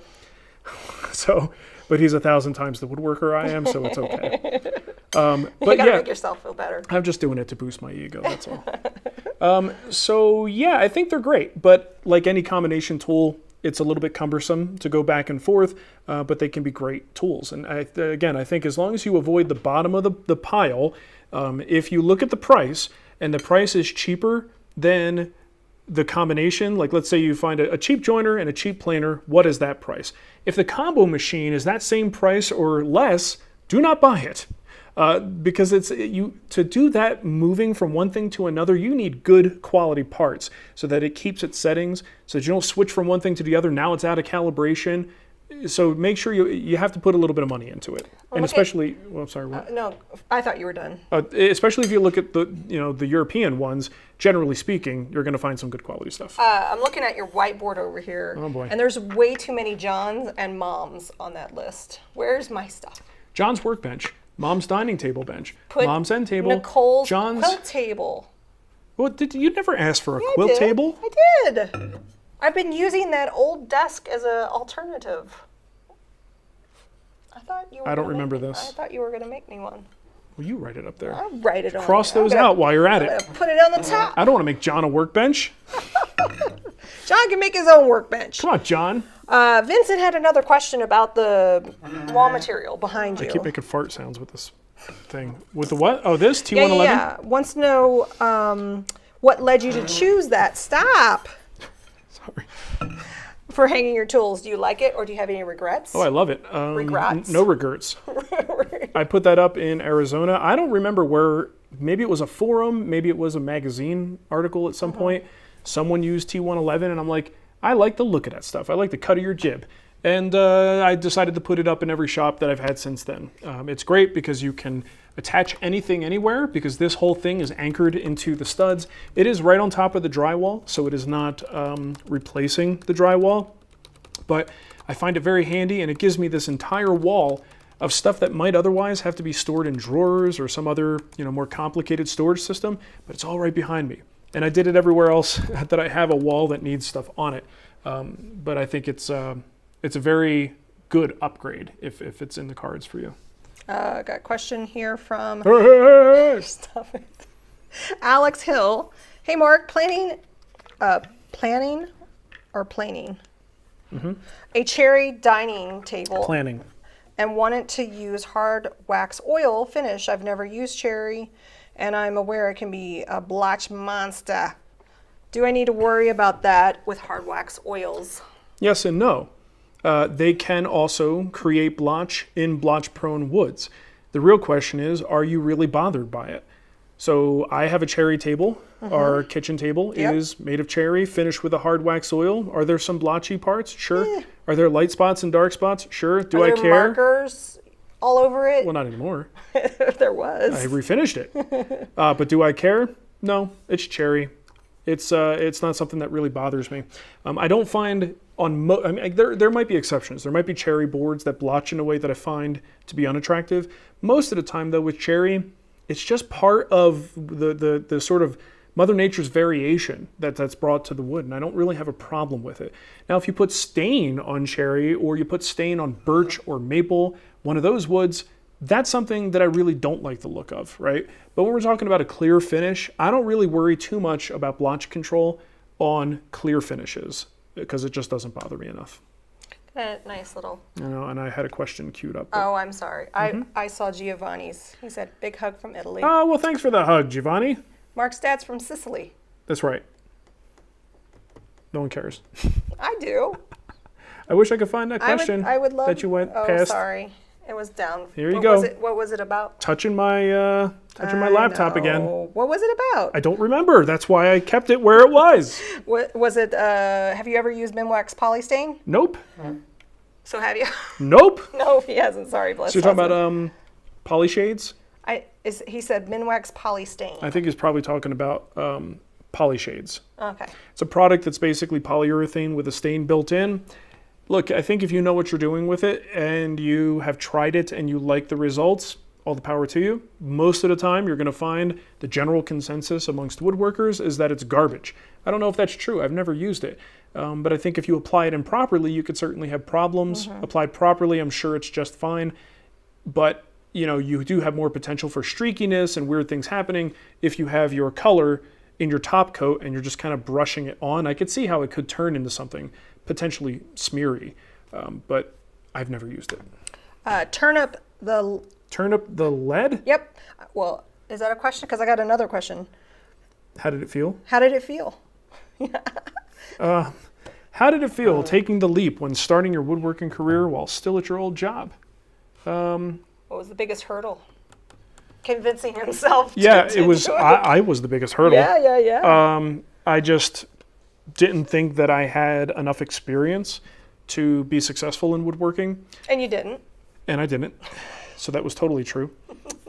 But he's 1,000 times the woodworker I am, so it's okay. You But gotta yeah, make yourself feel better. I'm just doing it to boost my ego, that's all. So yeah, I think they're great, but like any combination tool, it's a little bit cumbersome to go back and forth, but they can be great tools. And I think as long as you avoid the bottom of the pile, if you look at the price and the price is cheaper than the combination, like let's say you find a cheap joiner and a cheap planer, what is that price? If the combo machine is that same price or less, do not buy it. Because to do that moving from one thing to another, you need good quality parts so that it keeps its settings, so that you don't switch from one thing to the other. Now it's out of calibration. So make sure you have to put a little bit of money into it. Well, and especially, well, I'm sorry, what? No, I thought you were done. Especially if you look at the European ones, generally speaking, you're going to find some good quality stuff. I'm looking at your whiteboard over here. Oh, boy. And there's way too many Johns and Moms on that list. Where's my stuff? John's workbench, Mom's dining table bench, Put Mom's end table, Nicole's John's quilt table. Well, you never asked for a I quilt did. table? I did. I've been using that old desk as an alternative. I thought you were I don't gonna remember make, this. I thought you were going to make me one. Well, you write it up there. I'll write it on. Cross I'm those gonna- out while you're at I'm it. gonna put it on the top. I don't want to make John a workbench. John can make his own workbench. Come on, John. Vincent had another question about the wall material behind you. I keep making fart sounds with this thing. With the what? Oh, this yeah, T111? yeah. Wants to know what led you to choose that. Stop. Sorry. For hanging your tools. Do you like it or do you have any regrets? Oh, I love it. Regrets? No regrets. I put that up in Arizona. I don't remember where. Maybe it was a forum. Maybe it was a magazine article at some point. Someone used T111, and I'm like, I like the look of that stuff. I like the cut of your jib. And I decided to put it up in every shop that I've had since then. It's great because you can attach anything anywhere because this whole thing is anchored into the studs. It is right on top of the drywall, so it is not replacing the drywall. But I find it very handy, and it gives me this entire wall of stuff that might otherwise have to be stored in drawers or some other, more complicated storage system, but it's all right behind me. And I did it everywhere else that I have a wall that needs stuff on it. But I think it's a very good upgrade if it's in the cards for you. Got a question here from Hey! Stop it. Alex Hill. Hey Mark, planning or planing? A cherry dining table. Planning. And wanted to use hard wax oil finish. I've never used cherry, and I'm aware it can be a blotch monster. Do I need to worry about that with hard wax oils? Yes and no. They can also create blotch in blotch-prone woods. The real question is, are you really bothered by it? So I have a cherry table. Our kitchen table is made of cherry, finished with a hard wax oil. Are there some blotchy parts? Sure. Are there light spots and dark spots? Sure. Do I care? Are there markers all over it? Well, not anymore. There was. I refinished it. But do I care? No, it's cherry. It's not something that really bothers me. I don't find there might be exceptions. There might be cherry boards that blotch in a way that I find to be unattractive. Most of the time, though, with cherry, it's just part of the sort of Mother Nature's variation that's brought to the wood, and I don't really have a problem with it. Now, if you put stain on cherry or you put stain on birch or maple, one of those woods, that's something that I really don't like the look of, right? But when we're talking about a clear finish, I don't really worry too much about blotch control on clear finishes because it just doesn't bother me enough. Nice little. And I had a question queued up. Oh, I'm sorry. I saw Giovanni's. He said, big hug from Italy. Oh, well, thanks for the hug, Giovanni. Mark's dad's from Sicily. That's right. No one cares. I do. I wish I could find that question I would love that you went oh, past. Sorry. It was down. Here you go. What was it about? Touching my laptop again. What was it about? I don't remember. That's why I kept it where it was. What was it? Have you ever used Minwax polystain? Nope. So have you? Nope. No, he hasn't. Sorry, bless. So you're talking about polyshades? He said Minwax polystain. I think he's probably talking about polyshades. Okay. It's a product that's basically polyurethane with a stain built in. Look, I think if you know what you're doing with it and you have tried it and you like the results, all the power to you. Most of the time, you're going to find the general consensus amongst woodworkers is that it's garbage. I don't know if that's true. I've never used it. But I think if you apply it improperly, you could certainly have problems. Applied properly, I'm sure it's just fine. But you do have more potential for streakiness and weird things happening if you have your color in your top coat and you're just kind of brushing it on. I could see how it could turn into something potentially smeary, but I've never used it. Turn up the lead? Yep. Well, is that a question? Because I got another question. How did it feel? How did it feel? How did it feel taking the leap when starting your woodworking career while still at your old job? What was the biggest hurdle? Convincing himself. It was. I was the biggest hurdle. Yeah. I just didn't think that I had enough experience to be successful in woodworking. And you didn't. And I didn't. So that was totally true.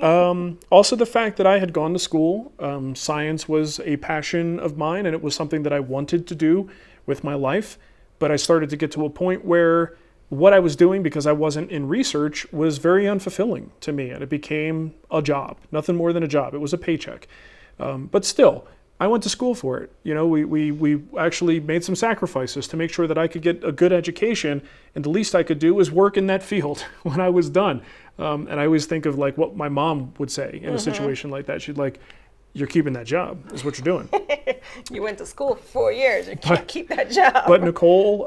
Also, the fact that I had gone to school, science was a passion of mine, and it was something that I wanted to do with my life. But I started to get to a point where what I was doing, because I wasn't in research, was very unfulfilling to me, and it became a job. Nothing more than a job. It was a paycheck. But still, I went to school for it. We actually made some sacrifices to make sure that I could get a good education, and the least I could do was work in that field when I was done. And I always think of like what my mom would say in a situation like that. She'd like, "You're keeping that job, is what you're doing." You went to school for 4 years. You can't keep that job. But Nicole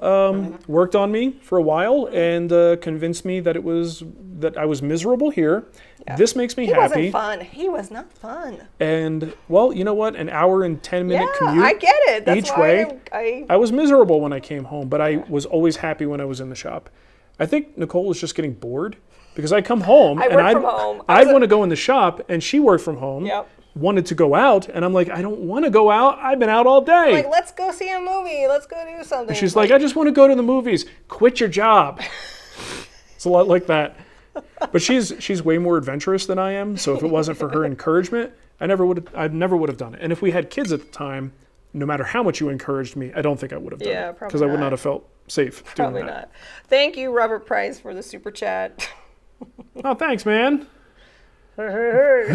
worked on me for a while and convinced me that I was miserable here. Yeah. This makes me happy. He wasn't fun. He was not fun. And, well, you know what? An hour and 10-minute commute I get it. That's each way. I was miserable when I came home, but I was always happy when I was in the shop. I think Nicole was just getting bored because I'd come home and I'd want to go in the shop, and she worked from home. Yep. Wanted to go out, and I'm like, I don't want to go out. I've been out all day. Like, let's go see a movie. Let's go do something. And she's like, I just want to go to the movies. Quit your job. It's a lot like that. But she's way more adventurous than I am. So if it wasn't for her encouragement, I never would have done it. And if we had kids at the time, no matter how much you encouraged me, I don't think I would have done Yeah, it. probably Because I would not. not have felt safe doing Probably that. not. Thank you, Robert Price, for the super chat. Oh, thanks, man. Hey.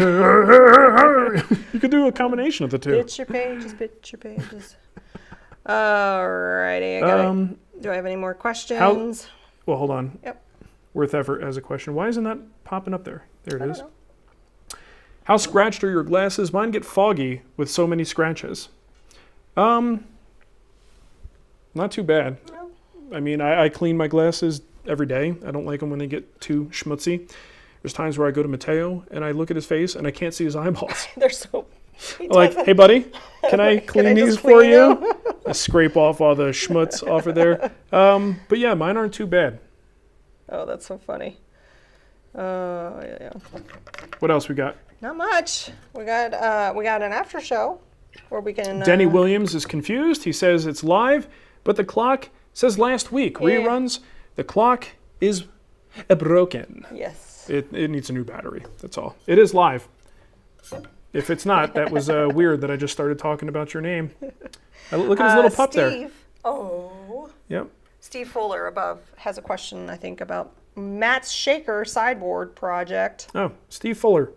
You could do a combination of the two. Bitch your pages, bitch your pages. Alrighty, do I have any more questions? Well, hold on. Yep. Worth effort as a question. Why isn't that popping up there? There it is. Know. How scratched are your glasses? Mine get foggy with so many scratches. Not too bad. No. I mean, I clean my glasses every day. I don't like them when they get too schmutzy. There's times where I go to Mateo and I look at his face and I can't see his eyeballs. They're so... I'm like, hey buddy, can I clean these just for clean you? I scrape off all the schmutz off of there. But yeah, mine aren't too bad. Oh, that's so funny. Yeah. What else we got? Not much. We got an after show where we can... Denny Williams is confused. He says it's live, but the clock says last week. Yeah. Reruns. The clock is broken. Yes. It needs a new battery. That's all. It is live. If it's not, that was weird that I just started talking about your name. Look at his little pup there. Steve. Oh. Yep. Steve Fuller above has a question, I think, about Matt's shaker sideboard project. Oh, Steve Fuller.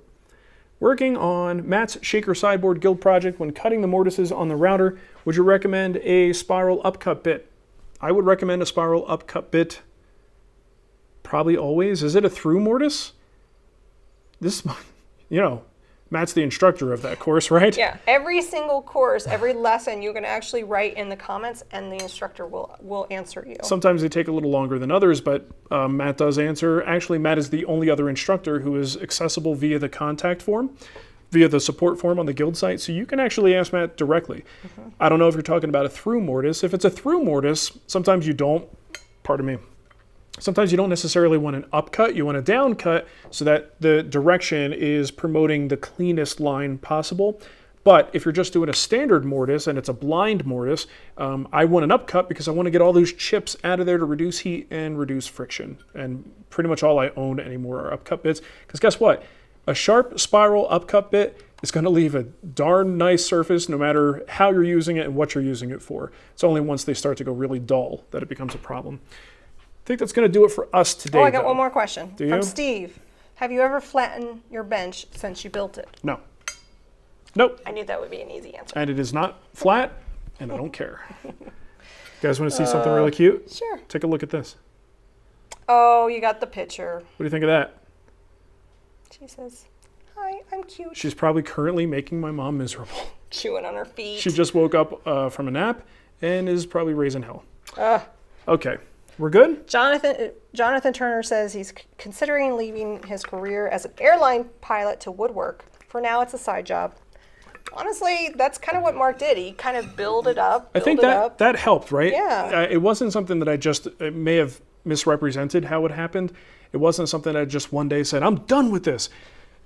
Working on Matt's shaker sideboard guild project, when cutting the mortises on the router, would you recommend a spiral upcut bit? I would recommend a spiral upcut bit probably always. Is it a through mortise? This, Matt's the instructor of that course, right? Yeah, every single course, every lesson, you can actually write in the comments and the instructor will answer you. Sometimes they take a little longer than others, but Matt does answer. Actually, Matt is the only other instructor who is accessible via the contact form, via the support form on the guild site, so you can actually ask Matt directly. Mm-hmm. I don't know if you're talking about a through mortise. If it's a through mortise, sometimes you don't, sometimes you don't necessarily want an upcut, you want a down cut so that the direction is promoting the cleanest line possible. But if you're just doing a standard mortise and it's a blind mortise, I want an upcut because I want to get all those chips out of there to reduce heat and reduce friction. And pretty much all I own anymore are upcut bits. Because guess what? A sharp spiral upcut bit is going to leave a darn nice surface no matter how you're using it and what you're using it for. It's only once they start to go really dull that it becomes a problem. I think that's going to do it for us today. Oh, I got one more question Do from you? Steve. Have you ever flattened your bench since you built it? No. Nope. I knew that would be an easy answer. And it is not flat, and I don't care. You guys want to see something really cute? Sure. Take a look at this. Oh, you got the picture. What do you think of that? She says, hi, I'm cute. She's probably currently making my mom miserable. Chewing on her feet. She just woke up from a nap and is probably raising hell. Okay. We're good? Jonathan Turner says he's considering leaving his career as an airline pilot to woodwork. For now, it's a side job. Honestly, that's kind of what Mark did. He kind of built it up. I think that helped, right? Yeah. It wasn't something that I may have misrepresented how it happened. It wasn't something I just one day said, I'm done with this.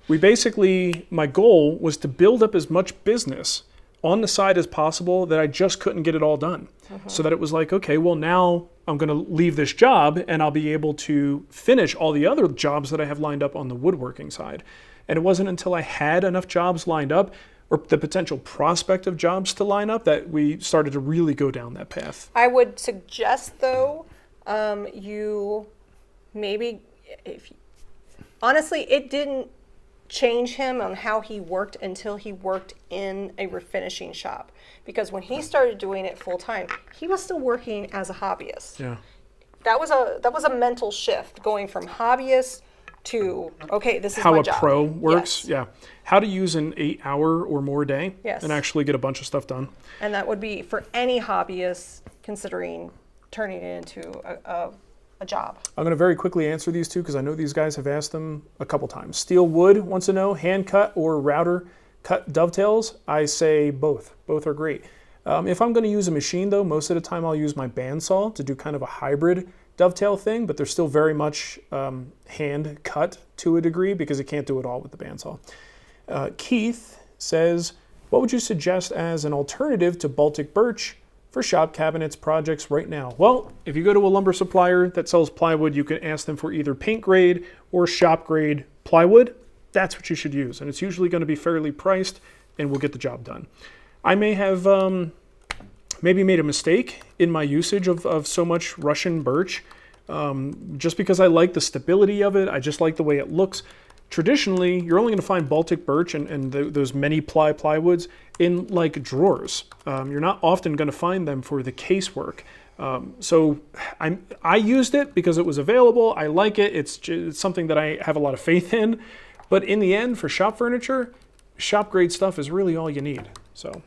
My goal was to build up as much business on the side as possible that I just couldn't get it all done. So that it was like, okay, well now I'm going to leave this job and I'll be able to finish all the other jobs that I have lined up on the woodworking side. And it wasn't until I had enough jobs lined up or the potential prospect of jobs to line up that we started to really go down that path. I would suggest, though, you maybe, honestly, it didn't change him on how he worked until he worked in a refinishing shop. Because when he started doing it full time, he was still working as a hobbyist. Yeah. That was a mental shift going from hobbyist to, okay, this is How my a job. pro works, Yes. yeah. How to use an 8-hour or more day Yes. and actually get a bunch of stuff done. And that would be for any hobbyist considering turning it into a job. I'm going to very quickly answer these two because I know these guys have asked them a couple times. Steel Wood wants to know, hand cut or router cut dovetails? I say both. Both are great. If I'm going to use a machine though, most of the time I'll use my bandsaw to do kind of a hybrid dovetail thing, but they're still very much hand cut to a degree because you can't do it all with the bandsaw. Keith says, what would you suggest as an alternative to Baltic birch for shop cabinets projects right now? Well, if you go to a lumber supplier that sells plywood, you can ask them for either paint grade or shop grade plywood. That's what you should use. And it's usually going to be fairly priced and will get the job done. I may have maybe made a mistake in my usage of so much Russian birch, just because I like the stability of it. I just like the way it looks. Traditionally, you're only going to find Baltic birch and those many ply plywoods in like drawers. You're not often going to find them for the casework. So I used it because it was available. I like it. It's something that I have a lot of faith in. But in the end, for shop furniture, shop grade stuff is really all you need. So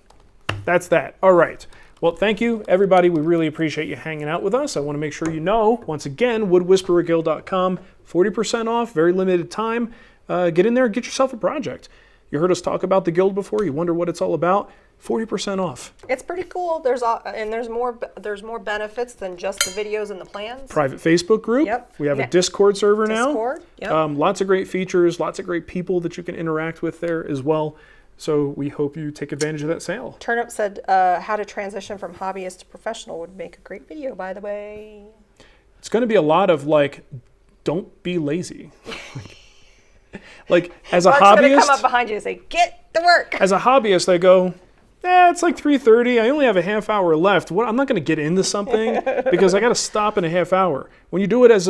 that's that. All right. Well, thank you, everybody. We really appreciate you hanging out with us. I want to make sure you know, once again, woodwhispererguild.com, 40% off, very limited time. Get in there and get yourself a project. You heard us talk about the guild before. You wonder what it's all about. 40% off. It's pretty cool. There's more benefits than just the videos and the plans. Private Facebook group. Yep. We have a Discord server now. Discord. Yep. Lots of great features, lots of great people that you can interact with there as well. So we hope you take advantage of that sale. Turnip said how to transition from hobbyist to professional would make a great video, by the way. It's going to be a lot of like, don't be lazy. Like as a Mark's hobbyist, gonna come up behind you and say, "Get to work." As a hobbyist, I go, it's like 3:30. I only have a half hour left. I'm not going to get into something because I got to stop in a half hour. When you do it as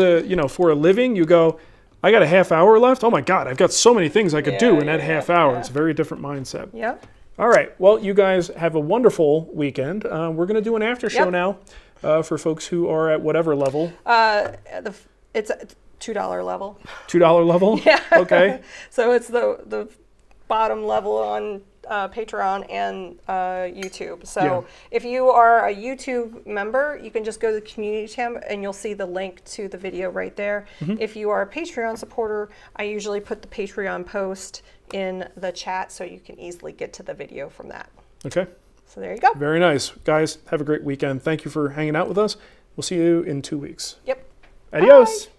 for a living, you go, I got a half hour left. Oh my God, I've got so many things I could do in that half hour. Yeah. It's a very different mindset. Yep. All right. Well, you guys have a wonderful weekend. We're going to do an after show now for folks who are at whatever level. It's $2 level. $2 level? Yeah. Okay. So it's the bottom level on Patreon and YouTube. So if you are a YouTube member, you can just go to the community tab and you'll see the link to the video right there. Mm-hmm. If you are a Patreon supporter, I usually put the Patreon post in the chat so you can easily get to the video from that. Okay. So there you go. Very nice. Guys, have a great weekend. Thank you for hanging out with us. We'll see you in 2 weeks. Yep. Adios. Bye.